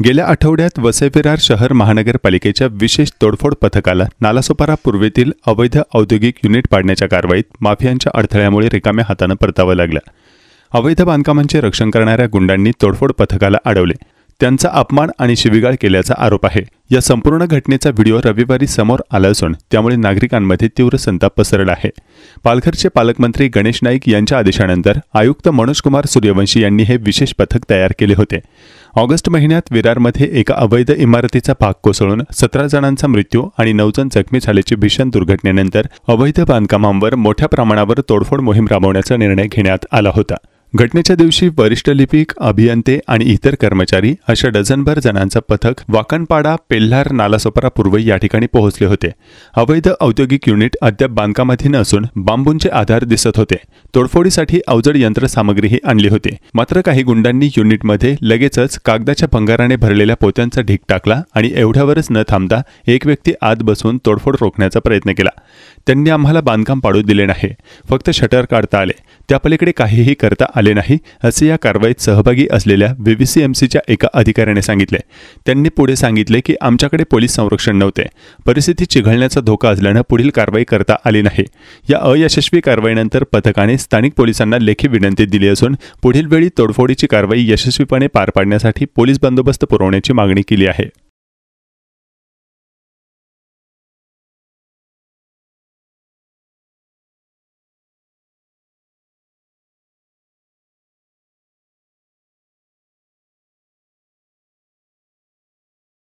गेल्या आठवड्यात वसई-विरार शहर महानगरपालिकेच्या विशेष तोडफोड पथकाला नालासोपारा पूर्वेतील अवैध औद्योगिक युनिट पाडण्याच्या कारवाईत माफियांच्या अडथळ्यामुळे रिकाम्या हाताने परतावं लागलं। अवैध बांधकामांचे रक्षण करणाऱ्या गुंडांनी तोडफोड पथकाला अडवले, त्यांचा अपमान आणि शिवीगाळ केल्याचा आरोप आहे। या संपूर्ण घटनेचा व्हिडिओ रविवारी समोर आला असून त्यामुळे नागरिकांमध्ये तीव्र संताप पसरला आहे। पालघरचे पालकमंत्री गणेश नाईक यांच्या आदेशानंतर आयुक्त मनोज कुमार सूर्यवंशी यांनी हे विशेष पथक तयार केले होते। ऑगस्ट महिन्यात विरारमध्ये एका अवैध इमारतीचा भाग कोसळून 17 जणांचा मृत्यू आणि 9 जण जखमी झाल्याची भीषण दुर्घटनेनंतर अवैध बांधकामांवर मोठ्या प्रमाणावर तोडफोड मोहीम राबवण्याचा निर्णय घेण्यात आला होता। घटनेच्या दिवशी वरिष्ठ लिपिक, अभियंते आणि इतर कर्मचारी अशा डझनभर जणांचं पथक वाकणपाडा, पेल्हार, नालासोपारा पूर्व या ठिकाणी पोहोचले होते। अवैध औद्योगिक युनिट अद्याप बांधकामाधीन असून बांबूंचे आधार दिसत होते। तोडफोडीसाठी अवजड यंत्रसामग्रीही आणली होती। मात्र काही गुंडांनी युनिटमध्ये लगेचच कागदाच्या भंगाराने भरलेल्या पोत्यांचा ढीग टाकला आणि एवढ्यावरच न थांबता एक व्यक्ती आत बसून तोडफोड रोखण्याचा प्रयत्न केला। त्यांनी आम्हाला बांधकाम पाडू दिले नाही, फक्त शटर काढता आले, त्यापलीकडे काहीही करता आले नाही, असे या कारवाईत सहभागी असलेल्या व्हीव्हीसीएमसीच्या एका अधिकाऱ्याने सांगितले। त्यांनी पुढे सांगितले की आमच्याकडे पोलीस संरक्षण नव्हते, परिस्थिती चिघळण्याचा धोका असल्याने पुढील कारवाई करता आली नाही। या अयशस्वी कारवाईनंतर पथकाने स्थानिक पोलिसांना लेखी विनंती दिली असून पुढील वेळी तोडफोडीची कारवाई यशस्वीपणे पार पाडण्यासाठी पोलीस बंदोबस्त पुरवण्याची मागणी केली आहे।